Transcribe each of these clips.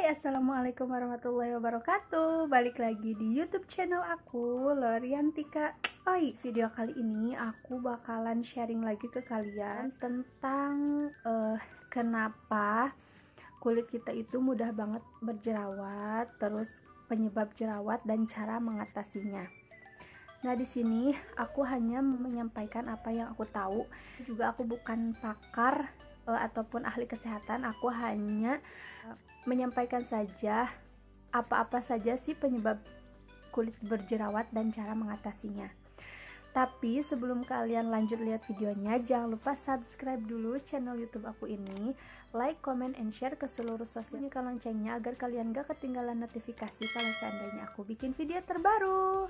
Assalamualaikum warahmatullahi wabarakatuh. Balik lagi di YouTube channel aku, Loriantika. Video kali ini aku bakalan sharing lagi ke kalian tentang kenapa kulit kita itu mudah banget berjerawat, terus penyebab jerawat dan cara mengatasinya. Nah, di sini aku hanya menyampaikan apa yang aku tahu. Juga aku bukan pakar ataupun ahli kesehatan, aku hanya menyampaikan saja apa-apa saja sih penyebab kulit berjerawat dan cara mengatasinya. Tapi sebelum kalian lanjut lihat videonya, jangan lupa subscribe dulu channel YouTube aku ini, like, comment, and share ke seluruh sosial media loncengnya agar kalian gak ketinggalan notifikasi kalau seandainya aku bikin video terbaru.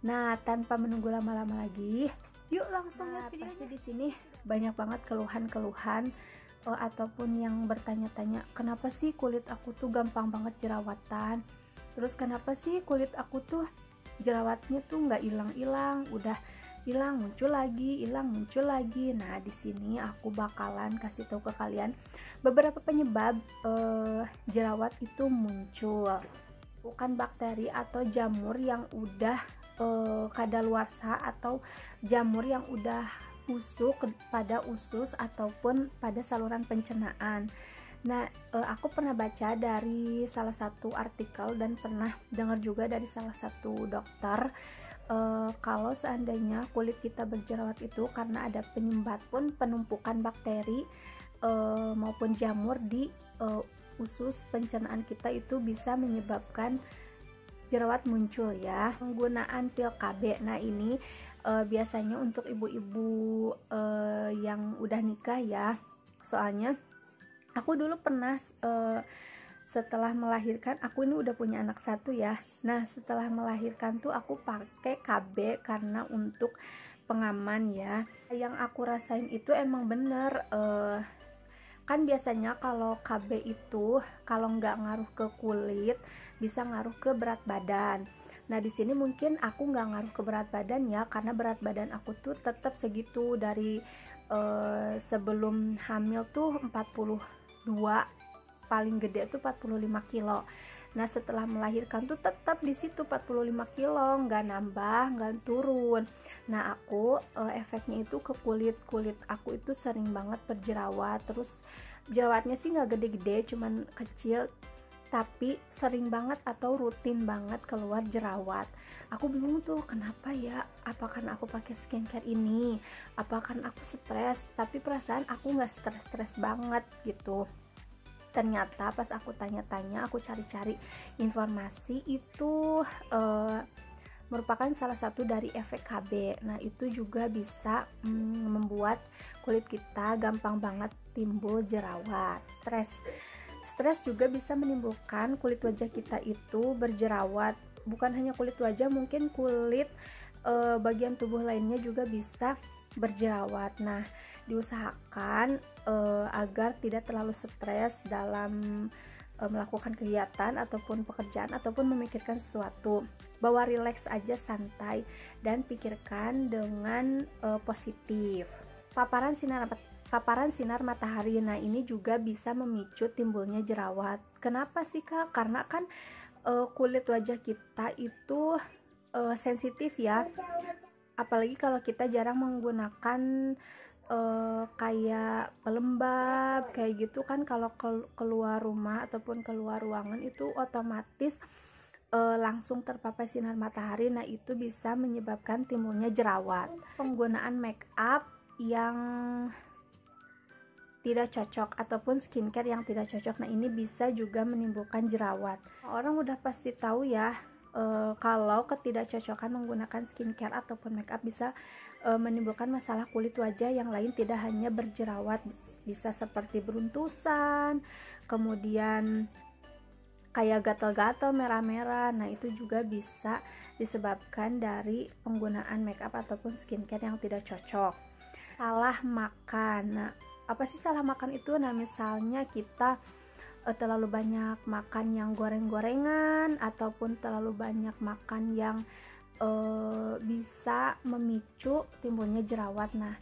Nah, tanpa menunggu lama-lama lagi, yuk langsung lihat videonya. Pasti di sini banyak banget keluhan-keluhan ataupun yang bertanya-tanya, kenapa sih kulit aku tuh gampang banget jerawatan, terus kenapa sih kulit aku tuh jerawatnya tuh nggak hilang-hilang, udah hilang muncul lagi, hilang muncul lagi. Nah, di sini aku bakalan kasih tahu ke kalian beberapa penyebab jerawat itu muncul. Bukan bakteri atau jamur yang udah kadaluarsa atau jamur yang udah busuk pada usus ataupun pada saluran pencernaan. Nah, aku pernah baca dari salah satu artikel dan pernah dengar juga dari salah satu dokter kalau seandainya kulit kita berjerawat itu karena ada penyebab pun penumpukan bakteri maupun jamur di usus pencernaan kita, itu bisa menyebabkan jerawat muncul ya. Penggunaan pil KB. Nah, ini biasanya untuk ibu-ibu yang udah nikah ya. Soalnya aku dulu pernah setelah melahirkan, aku ini udah punya anak satu ya. Nah, setelah melahirkan tuh aku pakai KB karena untuk pengaman ya. Yang aku rasain itu emang bener, kan biasanya kalau KB itu kalau nggak ngaruh ke kulit bisa ngaruh ke berat badan. Nah, di sini mungkin aku nggak ngaruh ke berat badan ya, karena berat badan aku tuh tetap segitu dari sebelum hamil tuh 42, paling gede tuh 45 kilo. Nah, setelah melahirkan tuh tetap di situ 45 kilo, nggak nambah, nggak turun. Nah, aku efeknya itu ke kulit aku itu sering banget berjerawat. Terus jerawatnya sih nggak gede-gede, cuman kecil, tapi sering banget atau rutin banget keluar jerawat. Aku bingung tuh kenapa ya, apakah aku pakai skincare ini, apakah aku stres, tapi perasaan aku nggak stres-stres banget gitu. Ternyata pas aku tanya-tanya, aku cari-cari informasi, itu merupakan salah satu dari efek KB. Nah, itu juga bisa membuat kulit kita gampang banget timbul jerawat. Stres juga bisa menimbulkan kulit wajah kita itu berjerawat. Bukan hanya kulit wajah, mungkin kulit bagian tubuh lainnya juga bisa berjerawat. Nah, diusahakan agar tidak terlalu stres dalam melakukan kegiatan ataupun pekerjaan ataupun memikirkan sesuatu. Bawa rileks aja, santai, dan pikirkan dengan positif. Paparan sinar matahari. Nah, ini juga bisa memicu timbulnya jerawat. Kenapa sih, Kak? Karena kan kulit wajah kita itu sensitif ya, apalagi kalau kita jarang menggunakan kayak pelembab kayak gitu kan. Kalau keluar rumah ataupun keluar ruangan itu otomatis langsung terpapar sinar matahari. Nah, itu bisa menyebabkan timbulnya jerawat. Penggunaan make up yang tidak cocok ataupun skincare yang tidak cocok, nah ini bisa juga menimbulkan jerawat. Orang udah pasti tahu ya kalau ketidakcocokan menggunakan skincare ataupun make up bisa menimbulkan masalah kulit wajah yang lain, tidak hanya berjerawat, bisa seperti beruntusan, kemudian kayak gatal-gatal, merah-merah. Nah, itu juga bisa disebabkan dari penggunaan make up ataupun skincare yang tidak cocok. Salah makan. Nah, apa sih salah makan itu? Nah, misalnya kita terlalu banyak makan yang goreng-gorengan ataupun terlalu banyak makan yang bisa memicu timbulnya jerawat. Nah,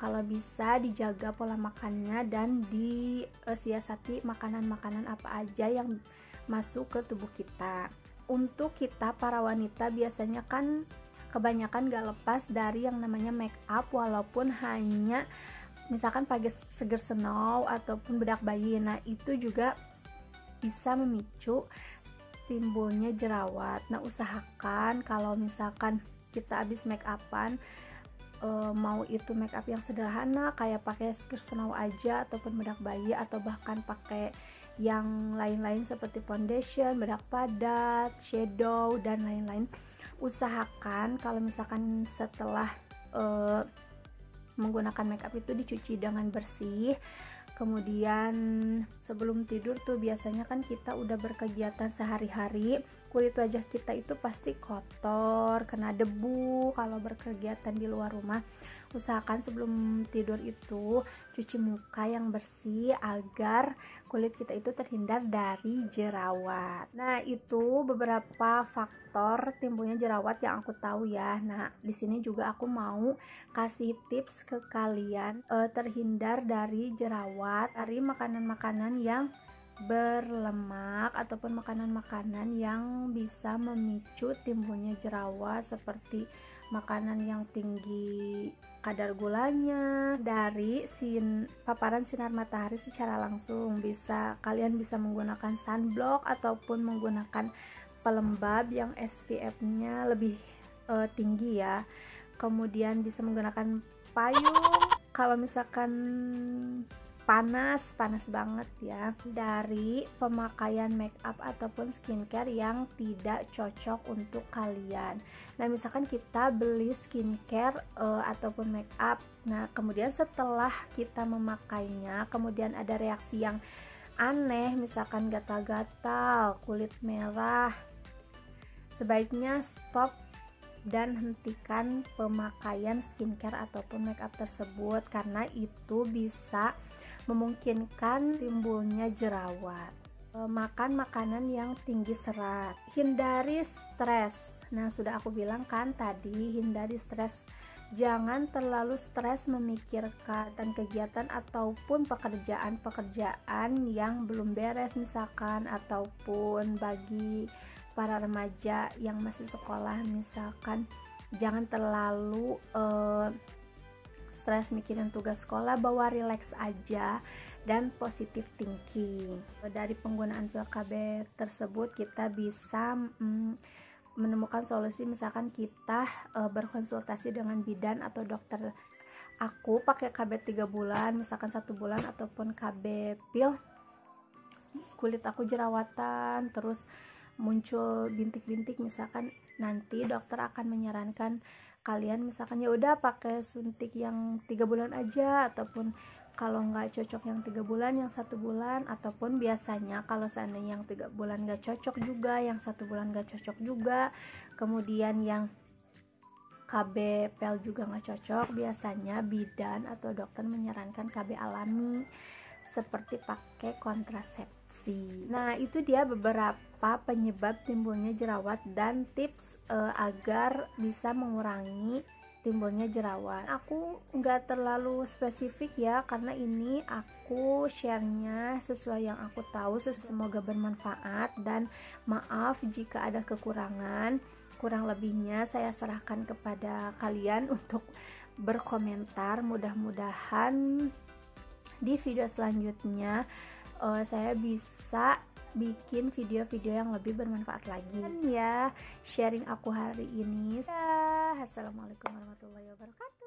kalau bisa dijaga pola makannya dan disiasati makanan-makanan apa aja yang masuk ke tubuh kita. Untuk kita para wanita biasanya kan kebanyakan gak lepas dari yang namanya make up, walaupun hanya misalkan pakai seger snow ataupun bedak bayi. Nah itu juga bisa memicu timbulnya jerawat. Nah usahakan kalau misalkan kita habis make upan, mau itu make up yang sederhana kayak pakai seger snow aja ataupun bedak bayi, atau bahkan pakai yang lain-lain seperti foundation, bedak padat, shadow dan lain-lain, usahakan kalau misalkan setelah menggunakan make up itu dicuci dengan bersih. Kemudian sebelum tidur tuh biasanya kan kita udah berkegiatan sehari-hari, kulit wajah kita itu pasti kotor, kena debu kalau berkegiatan di luar rumah. Usahakan sebelum tidur itu cuci muka yang bersih agar kulit kita itu terhindar dari jerawat. Nah, itu beberapa faktor timbulnya jerawat yang aku tahu ya. Nah, di sini juga aku mau kasih tips ke kalian terhindar dari jerawat dari makanan-makanan yang berlemak ataupun makanan-makanan yang bisa memicu timbulnya jerawat, seperti makanan yang tinggi kadar gulanya dari paparan sinar matahari secara langsung. Kalian bisa menggunakan sunblock ataupun menggunakan pelembab yang SPF-nya lebih tinggi ya. Kemudian bisa menggunakan payung kalau misalkan panas banget ya, dari pemakaian make up ataupun skincare yang tidak cocok untuk kalian. Nah misalkan kita beli skincare ataupun make up, nah kemudian setelah kita memakainya kemudian ada reaksi yang aneh, misalkan gatal-gatal, kulit merah, sebaiknya stop dan hentikan pemakaian skincare ataupun make up tersebut, karena itu bisa memungkinkan timbulnya jerawat. Makan makanan yang tinggi serat, hindari stres. Nah sudah aku bilang kan tadi, hindari stres. Jangan terlalu stres memikirkan kegiatan ataupun pekerjaan yang belum beres misalkan, ataupun bagi para remaja yang masih sekolah misalkan, jangan terlalu stres mikirin tugas sekolah, bawa relax aja dan positive thinking. Dari penggunaan pil KB tersebut kita bisa menemukan solusi, misalkan kita berkonsultasi dengan bidan atau dokter. Aku pakai KB 3 bulan, misalkan 1 bulan ataupun KB pil, kulit aku jerawatan terus muncul bintik-bintik, misalkan nanti dokter akan menyarankan kalian misalkan ya udah pakai suntik yang 3 bulan aja, ataupun kalau nggak cocok yang 3 bulan yang 1 bulan, ataupun biasanya kalau seandainya yang 3 bulan nggak cocok juga, yang 1 bulan nggak cocok juga, kemudian yang KB pel juga nggak cocok, biasanya bidan atau dokter menyarankan KB alami seperti pakai kontrasepsi. Nah itu dia beberapa penyebab timbulnya jerawat dan tips agar bisa mengurangi timbulnya jerawat. Aku nggak terlalu spesifik ya, karena ini aku share-nya sesuai yang aku tahu. Semoga bermanfaat dan maaf jika ada kekurangan. Kurang lebihnya saya serahkan kepada kalian untuk berkomentar. Mudah-mudahan di video selanjutnya saya bisa bikin video-video yang lebih bermanfaat lagi ya. Sharing aku hari ini. Assalamualaikum warahmatullahi wabarakatuh.